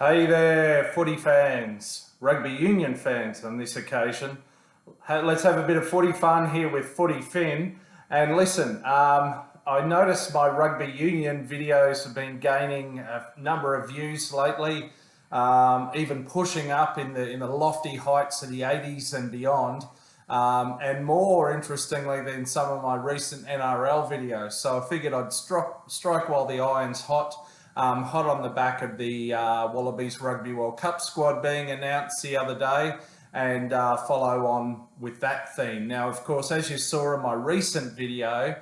Hey there, footy fans, rugby union fans on this occasion. Let's have a bit of footy fun here with FootyFin. And listen, I noticed my rugby union videos have been gaining a number of views lately, even pushing up in the lofty heights of the 80s and beyond. And more interestingly than some of my recent NRL videos. So I figured I'd strike while the iron's hot. Hot on the back of the Wallabies Rugby World Cup squad being announced the other day, and follow on with that theme. Now, of course, as you saw in my recent video,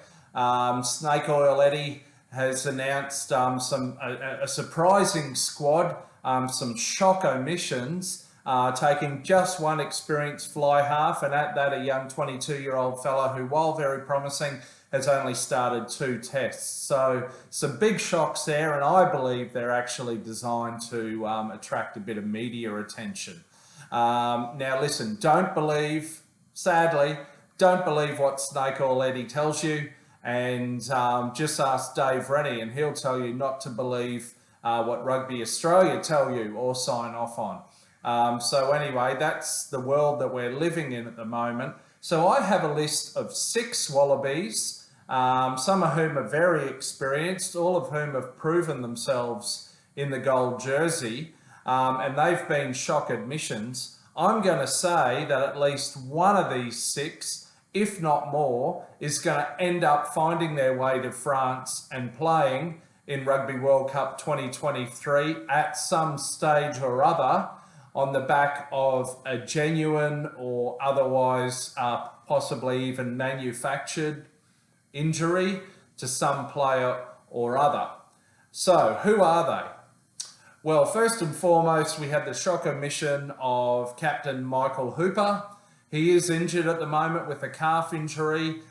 Snake Oil Eddie has announced a surprising squad, some shock omissions, taking just one experienced fly half, and at that a young 22-year-old fellow who, while very promising, has only started 2 tests. So some big shocks there, and I believe they're actually designed to attract a bit of media attention. Now listen, sadly, don't believe what Snake Oil Eddie tells you, and just ask Dave Rennie and he'll tell you not to believe what Rugby Australia tell you or sign off on. So anyway, that's the world that we're living in at the moment. So I have a list of 6 Wallabies, some of whom are very experienced, all of whom have proven themselves in the gold jersey, and they've been shock admissions. I'm going to say that at least one of these 6, if not more, is going to end up finding their way to France and playing in Rugby World Cup 2023 at some stage or other, on the back of a genuine or otherwise possibly even manufactured injury to some player or other. So who are they? Well, first and foremost, we have the shock omission of Captain Michael Hooper. He is injured at the moment with a calf injury.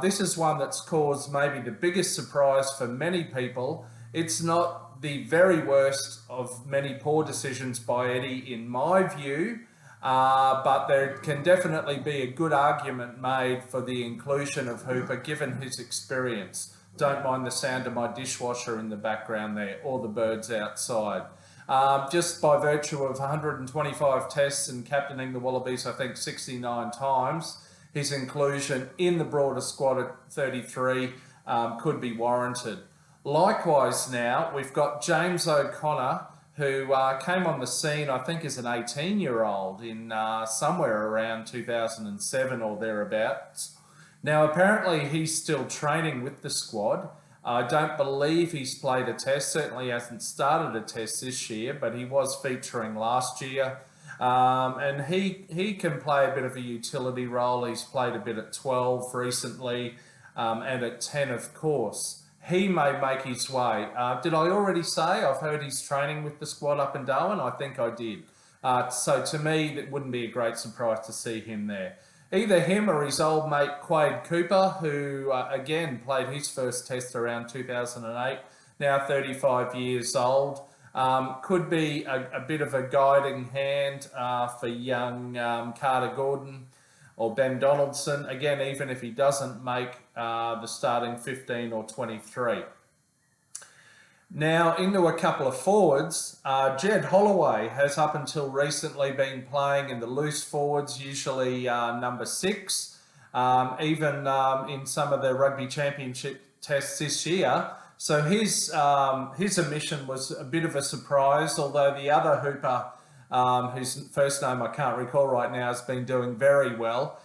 This is one that's caused maybe the biggest surprise for many people. It's not the very worst of many poor decisions by Eddie in my view, but there can definitely be a good argument made for the inclusion of Hooper given his experience. Don't mind the sound of my dishwasher in the background there, or the birds outside. Just by virtue of 125 tests and captaining the Wallabies, I think 69 times, his inclusion in the broader squad at 33 could be warranted. Likewise now, we've got James O'Connor, who came on the scene, I think, as an 18-year-old in somewhere around 2007 or thereabouts. Now, apparently he's still training with the squad. I don't believe he's played a test, certainly hasn't started a test this year, but he was featuring last year. And he can play a bit of a utility role. He's played a bit at 12 recently, and at 10, of course. He may make his way. Did I already say I've heard he's training with the squad up in Darwin? I think I did. So to me, that wouldn't be a great surprise to see him there. Either him or his old mate Quade Cooper, who again played his first test around 2008, now 35 years old. Could be a bit of a guiding hand for young Carter Gordon or Ben Donaldson, again, even if he doesn't make the starting 15 or 23. Now, into a couple of forwards, Jed Holloway has up until recently been playing in the loose forwards, usually number 6, even in some of the Rugby Championship tests this year. So his omission was a bit of a surprise, although the other Hooper, whose first name I can't recall right now, has been doing very well.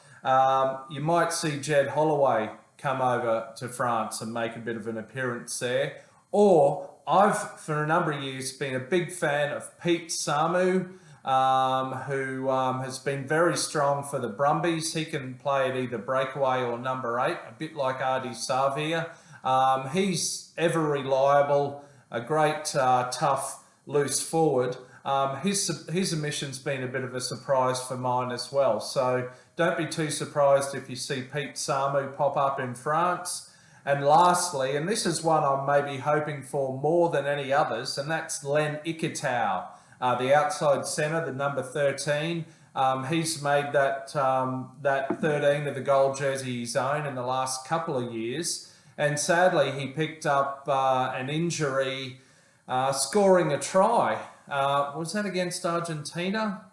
You might see Jed Holloway come over to France and make a bit of an appearance there. Or I've, for a number of years, been a big fan of Pete Samu, who has been very strong for the Brumbies. He can play at either breakaway or number 8, a bit like Adi Savia. He's ever reliable, a great tough loose forward. His omission's been a bit of a surprise for mine as well. So don't be too surprised if you see Pete Samu pop up in France. And lastly, and this is one I'm maybe hoping for more than any others, and that's Len Ikitau, the outside centre, the number 13. He's made that 13 of the gold jersey his own in the last couple of years. And sadly, he picked up an injury scoring a try Was that against Argentina?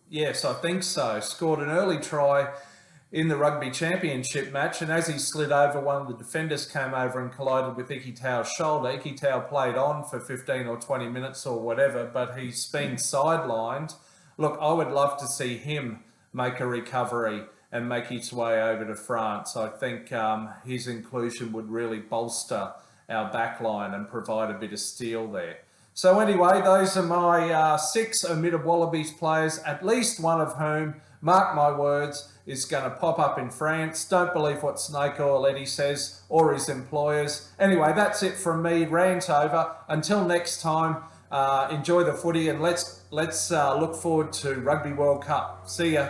Yes, I think so. Scored an early try in the Rugby Championship match, and as he slid over, one of the defenders came over and collided with Ikitau's shoulder. Ikitau played on for 15 or 20 minutes or whatever, but he's been sidelined. Look, I would love to see him make a recovery and make his way over to France. I think his inclusion would really bolster our backline and provide a bit of steel there. So anyway, those are my 6 omitted Wallabies players, at least one of whom, mark my words, is going to pop up in France. Don't believe what Snake Oil Eddie says or his employers. Anyway, that's it from me. Rant over. Until next time, enjoy the footy, and let's look forward to Rugby World Cup. See ya.